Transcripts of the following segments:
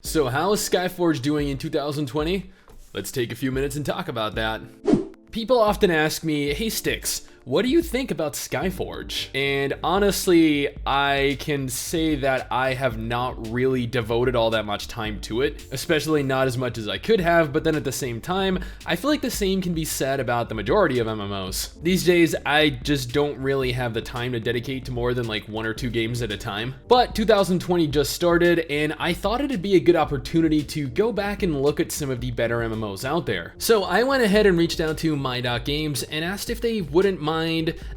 So how is Skyforge doing in 2020? Let's take a few minutes and talk about that. People often ask me, hey STIX, what do you think about Skyforge? And honestly, I can say that I have not really devoted all that much time to it, especially not as much as I could have, but then at the same time, I feel like the same can be said about the majority of MMOs. These days, I just don't really have the time to dedicate to more than like 1 or 2 games at a time. But 2020 just started, and I thought it'd be a good opportunity to go back and look at some of the better MMOs out there. So I went ahead and reached out to my.games and asked if they wouldn't mind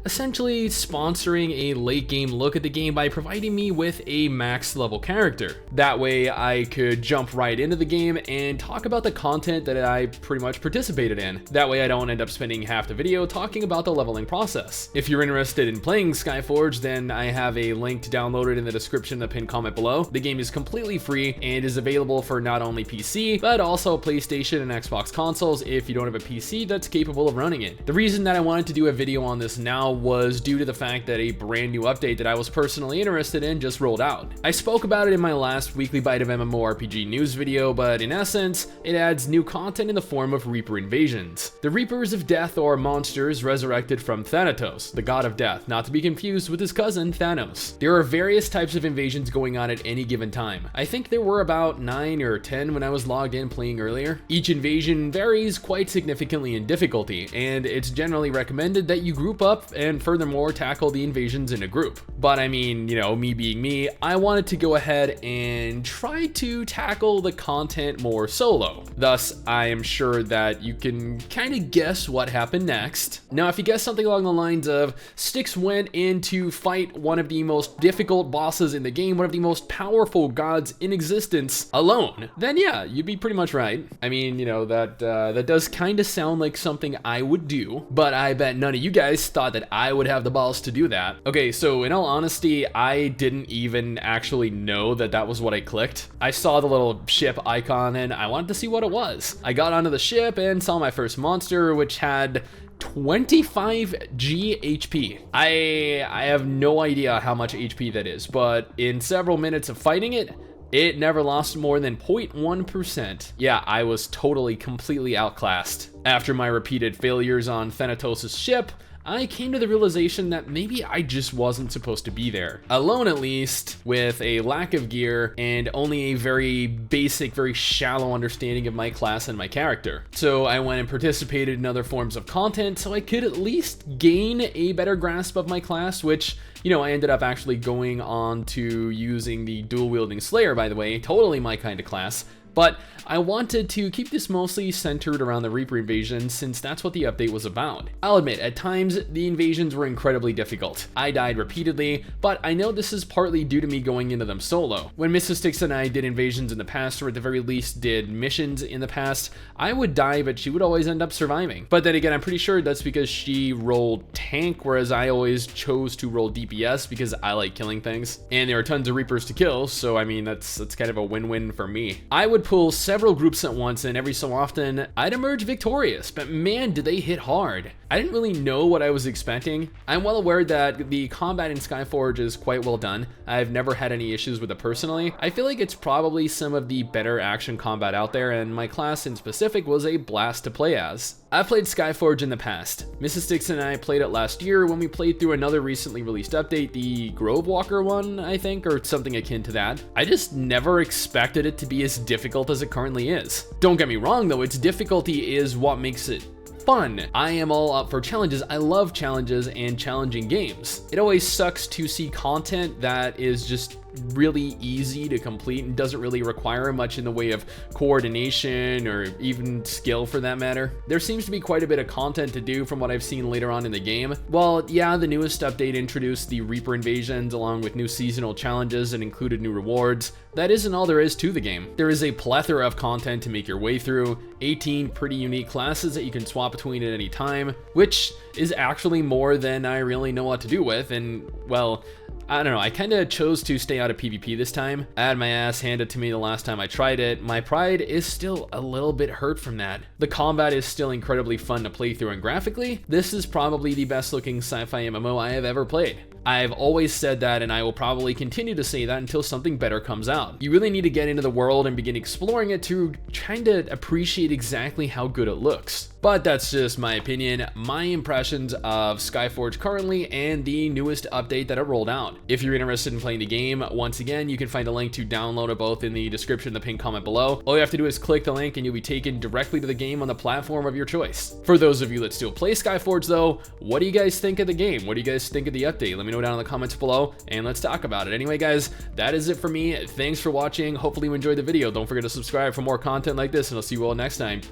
essentially sponsoring a late game look at the game by providing me with a max level character. That way I could jump right into the game and talk about the content that I pretty much participated in. That way I don't end up spending half the video talking about the leveling process. If you're interested in playing Skyforge, then I have a link to download it in the description in the pinned comment below. The game is completely free and is available for not only PC, but also PlayStation and Xbox consoles if you don't have a PC that's capable of running it. The reason that I wanted to do a video on this now was due to the fact that a brand new update that I was personally interested in just rolled out. I spoke about it in my last Weekly Byte of MMORPG news video, but in essence, it adds new content in the form of Reaper invasions. The Reapers of Death are monsters resurrected from Thanatos, the god of death, not to be confused with his cousin Thanos. There are various types of invasions going on at any given time. I think there were about 9 or 10 when I was logged in playing earlier. Each invasion varies quite significantly in difficulty, and it's generally recommended that you group up and furthermore tackle the invasions in a group. But I mean, you know, me being me, I wanted to go ahead and try to tackle the content more solo. Thus, I am sure that you can kind of guess what happened next. Now, if you guess something along the lines of STIX went in to fight one of the most difficult bosses in the game, one of the most powerful gods in existence alone, then yeah, you'd be pretty much right. I mean, you know, that does kind of sound like something I would do, but I bet none of you guys thought that I would have the balls to do that. Okay, so in all honesty, I didn't even actually know that that was what I clicked. I saw the little ship icon and I wanted to see what it was. I got onto the ship and saw my first monster, which had 25 HP. I have no idea how much HP that is, but in several minutes of fighting it, it never lost more than 0.1%. Yeah, I was totally, completely outclassed. After my repeated failures on Thanatos' ship, I came to the realization that maybe I just wasn't supposed to be there. Alone at least, with a lack of gear and only a very basic, very shallow understanding of my class and my character. So I went and participated in other forms of content so I could at least gain a better grasp of my class, which, you know, I ended up actually going on to using the dual-wielding Slayer, by the way, totally my kind of class. But I wanted to keep this mostly centered around the Reaper invasion since that's what the update was about. I'll admit, at times, the invasions were incredibly difficult. I died repeatedly, but I know this is partly due to me going into them solo. When Mrs. STIX and I did invasions in the past, or at the very least did missions in the past, I would die, but she would always end up surviving. But then again, I'm pretty sure that's because she rolled tank, whereas I always chose to roll DPS because I like killing things. And there are tons of Reapers to kill, so I mean, that's kind of a win-win for me. I would pull several groups at once, and every so often I'd emerge victorious, but man, did they hit hard. I didn't really know what I was expecting. I'm well aware that the combat in Skyforge is quite well done. I've never had any issues with it personally. I feel like it's probably some of the better action combat out there, and my class in specific was a blast to play as. I've played Skyforge in the past. Mrs. STIX and I played it last year when we played through another recently released update, the Grove Walker one, I think, or something akin to that. I just never expected it to be as difficult as it currently is. Don't get me wrong though, its difficulty is what makes it fun. I am all up for challenges. I love challenges and challenging games. It always sucks to see content that is just really easy to complete and doesn't really require much in the way of coordination or even skill for that matter. There seems to be quite a bit of content to do from what I've seen later on in the game. Well, yeah, the newest update introduced the Reaper invasions along with new seasonal challenges and included new rewards. That isn't all there is to the game. There is a plethora of content to make your way through, 18 pretty unique classes that you can swap between at any time, which is actually more than I really know what to do with, and well, I don't know, I kind of chose to stay out of PvP this time. I had my ass handed to me the last time I tried it. My pride is still a little bit hurt from that. The combat is still incredibly fun to play through, and graphically, this is probably the best looking sci-fi MMO I have ever played. I've always said that, and I will probably continue to say that until something better comes out. You really need to get into the world and begin exploring it to trying to appreciate exactly how good it looks. But that's just my opinion, my impressions of Skyforge currently, and the newest update that it rolled out. If you're interested in playing the game, once again, you can find a link to download it both in the description, the pinned comment below. All you have to do is click the link and you'll be taken directly to the game on the platform of your choice. For those of you that still play Skyforge though, what do you guys think of the game? What do you guys think of the update? Let me know down in the comments below and let's talk about it. Anyway guys, that is it for me. Thanks for watching. Hopefully you enjoyed the video. Don't forget to subscribe for more content like this, and I'll see you all next time.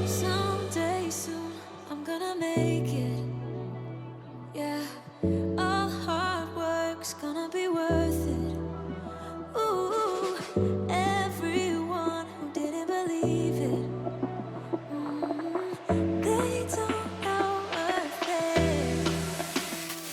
So